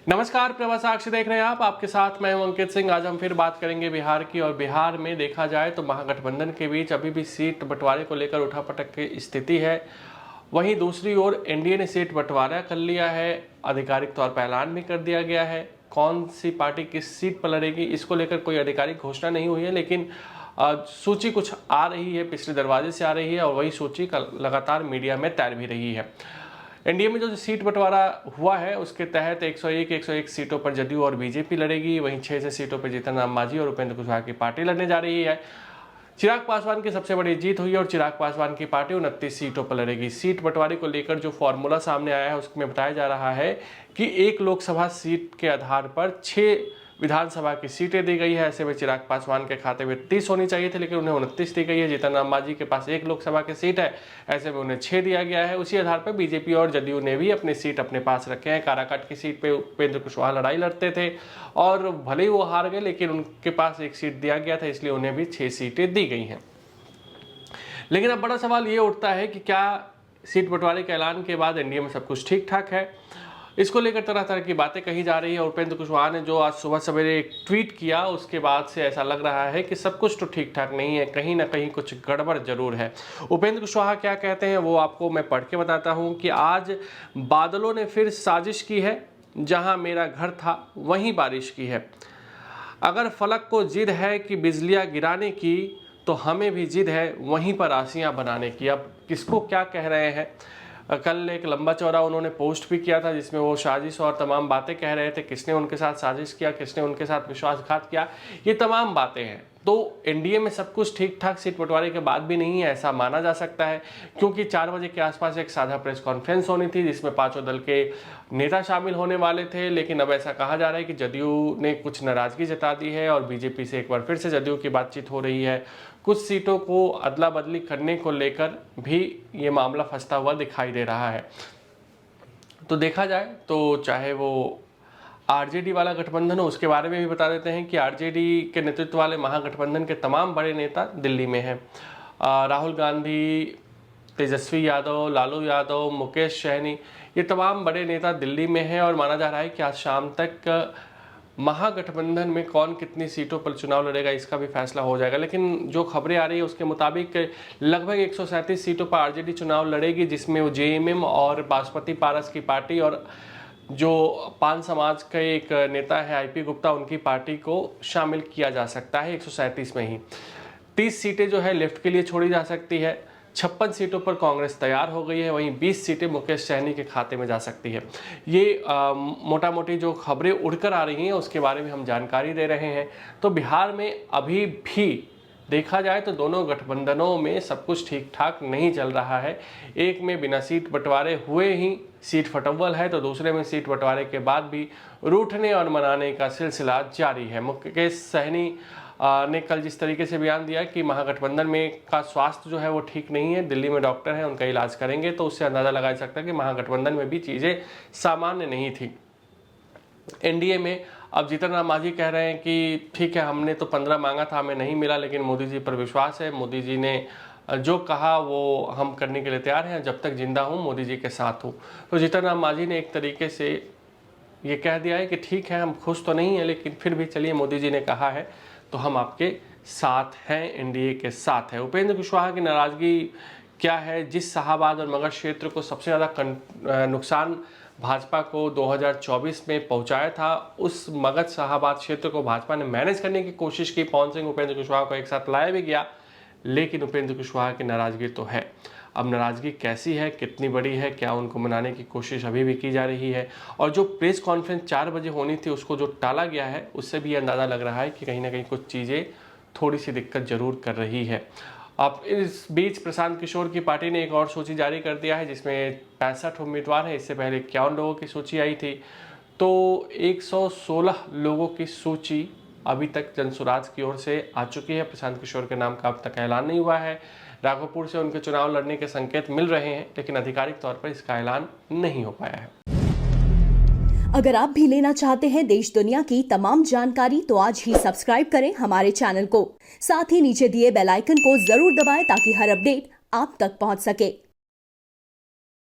नमस्कार, प्रवास साक्षी देख रहे हैं आप। आपके साथ मैं हूं अंकित सिंह। आज हम फिर बात करेंगे बिहार की। और बिहार में देखा जाए तो महागठबंधन के बीच अभी भी सीट बंटवारे को लेकर उठापटक की स्थिति है। वहीं दूसरी ओर एनडीए ने सीट बंटवारा कर लिया है, आधिकारिक तौर पर ऐलान भी कर दिया गया है। कौन सी पार्टी किस सीट पर लड़ेगी इसको लेकर कोई आधिकारिक घोषणा नहीं हुई है, लेकिन सूची कुछ आ रही है, पिछले दरवाजे से आ रही है और वही सूची लगातार मीडिया में तैर भी रही है। एनडीए में जो सीट बंटवारा हुआ है उसके तहत 101 सीटों पर जदयू और बीजेपी लड़ेगी। वहीं 6 से सीटों पर जीतन राम मांझी और उपेंद्र कुशवाहा की पार्टी लड़ने जा रही है। चिराग पासवान की सबसे बड़ी जीत हुई है और चिराग पासवान की पार्टी 29 सीटों पर लड़ेगी। सीट बंटवारे को लेकर जो फॉर्मूला सामने आया है उसमें बताया जा रहा है कि एक लोकसभा सीट के आधार पर 6 विधानसभा की सीटें दी गई है। ऐसे में चिराग पासवान के खाते में 30 होनी चाहिए थी, लेकिन उन्हें 29 दी गई है। जीतन राम मांझी के पास 1 लोकसभा की सीट है, ऐसे में उन्हें 6 दिया गया है। उसी आधार पर बीजेपी और जदयू ने भी अपनी सीट अपने पास रखे हैं। काराकाट की सीट पे उपेंद्र कुशवाहा लड़ाई लड़ते थे और भले ही वो हार गए, लेकिन उनके पास 1 सीट दिया गया था, इसलिए उन्हें भी 6 सीटें दी गई हैं। लेकिन अब बड़ा सवाल ये उठता है कि क्या सीट बंटवारे के ऐलान के बाद एनडीए में सब कुछ ठीक ठाक है? इसको लेकर तरह तरह की बातें कही जा रही है। उपेंद्र कुशवाहा ने जो आज सुबह सवेरे एक ट्वीट किया उसके बाद से ऐसा लग रहा है कि सब कुछ तो ठीक ठाक नहीं है, कहीं ना कहीं कुछ गड़बड़ जरूर है। उपेंद्र कुशवाहा क्या कहते हैं वो आपको मैं पढ़ के बताता हूं कि आज बादलों ने फिर साजिश की है, जहां मेरा घर था वहीं बारिश की है। अगर फलक को जिद है कि बिजलियां गिराने की, तो हमें भी जिद है वहीं पर आसियां बनाने की। अब किसको क्या कह रहे हैं? कल एक लंबा चौड़ा उन्होंने पोस्ट भी किया था जिसमें वो साजिश और तमाम बातें कह रहे थे। किसने उनके साथ साजिश किया, किसने उनके साथ विश्वासघात किया, ये तमाम बातें हैं। तो एनडीए में सब कुछ ठीक ठाक सीट बंटवारे के बाद भी नहीं है, ऐसा माना जा सकता है, क्योंकि 4 बजे के आसपास एक साझा प्रेस कॉन्फ्रेंस होनी थी जिसमें 5 दल के नेता शामिल होने वाले थे। लेकिन अब ऐसा कहा जा रहा है कि जदयू ने कुछ नाराजगी जता दी है और बीजेपी से एक बार फिर से जदयू की बातचीत हो रही है। कुछ सीटों को अदला बदली करने को लेकर भी ये मामला फंसता हुआ दिखाई दे रहा है। तो देखा जाए तो चाहे वो आरजेडी वाला गठबंधन हो, उसके बारे में भी बता देते हैं कि आरजेडी के नेतृत्व वाले महागठबंधन के तमाम बड़े नेता दिल्ली में हैं। राहुल गांधी, तेजस्वी यादव, लालू यादव, मुकेश सहनी, ये तमाम बड़े नेता दिल्ली में हैं और माना जा रहा है कि आज शाम तक महागठबंधन में कौन कितनी सीटों पर चुनाव लड़ेगा इसका भी फैसला हो जाएगा। लेकिन जो खबरें आ रही है उसके मुताबिक लगभग 137 सीटों पर आरजेडी चुनाव लड़ेगी, जिसमें वो जेएमएम और बासमती पारस की पार्टी और जो पान समाज का एक नेता है आईपी गुप्ता, उनकी पार्टी को शामिल किया जा सकता है 137 में ही। 30 सीटें जो है लेफ्ट के लिए छोड़ी जा सकती है। 56 सीटों पर कांग्रेस तैयार हो गई है, वहीं 20 सीटें मुकेश सहनी के खाते में जा सकती है। ये मोटा मोटी जो खबरें उड़कर आ रही हैं उसके बारे में हम जानकारी दे रहे हैं। तो बिहार में अभी भी देखा जाए तो दोनों गठबंधनों में सब कुछ ठीक ठाक नहीं चल रहा है। एक में बिना सीट बंटवारे हुए ही सीट फटव्वल है, तो दूसरे में सीट बंटवारे के बाद भी रूठने और मनाने का सिलसिला जारी है। मुकेश सहनी ने कल जिस तरीके से बयान दिया कि महागठबंधन में का स्वास्थ्य जो है वो ठीक नहीं है, दिल्ली में डॉक्टर हैं उनका इलाज करेंगे, तो उससे अंदाज़ा लगाया जा सकता है कि महागठबंधन में भी चीज़ें सामान्य नहीं थी। एनडीए में अब जीतन राम मांझी कह रहे हैं कि ठीक है, हमने तो 15 मांगा था, हमें नहीं मिला, लेकिन मोदी जी पर विश्वास है, मोदी जी ने जो कहा वो हम करने के लिए तैयार हैं, जब तक जिंदा हूँ मोदी जी के साथ हूँ। तो जीतन राम मांझी ने एक तरीके से ये कह दिया है कि ठीक है, हम खुश तो नहीं हैं, लेकिन फिर भी चलिए, मोदी जी ने कहा है तो हम आपके साथ हैं, एनडीए के साथ है। उपेंद्र कुशवाहा की नाराजगी क्या है? जिस शाहाबाद और मगध क्षेत्र को सबसे ज़्यादा नुकसान भाजपा को 2024 में पहुंचाया था, उस मगध शाहाबाद क्षेत्र को भाजपा ने मैनेज करने की कोशिश की। पवन सिंह उपेंद्र कुशवाहा को एक साथ लाया भी गया, लेकिन उपेंद्र कुशवाहा की नाराजगी तो है। अब नाराजगी कैसी है, कितनी बड़ी है, क्या उनको मनाने की कोशिश अभी भी की जा रही है? और जो प्रेस कॉन्फ्रेंस 4 बजे होनी थी उसको जो टाला गया है, उससे भी अंदाज़ा लग रहा है कि कहीं ना कहीं कुछ चीज़ें थोड़ी सी दिक्कत जरूर कर रही है। अब इस बीच प्रशांत किशोर की पार्टी ने एक और सूची जारी कर दिया है जिसमें 65 उम्मीदवार हैं। इससे पहले 51 लोगों की सूची आई थी, तो 116 लोगों की सूची अभी तक जनसुराज की ओर से आ चुकी है। प्रशांत किशोर के नाम का अब तक ऐलान नहीं हुआ है। राघोपुर से उनके चुनाव लड़ने के संकेत मिल रहे हैं, लेकिन आधिकारिक तौर पर इसका ऐलान नहीं हो पाया है। अगर आप भी लेना चाहते हैं देश दुनिया की तमाम जानकारी, तो आज ही सब्सक्राइब करें हमारे चैनल को। साथ ही नीचे दिए बेल आइकन को जरूर दबाएं ताकि हर अपडेट आप तक पहुंच सके।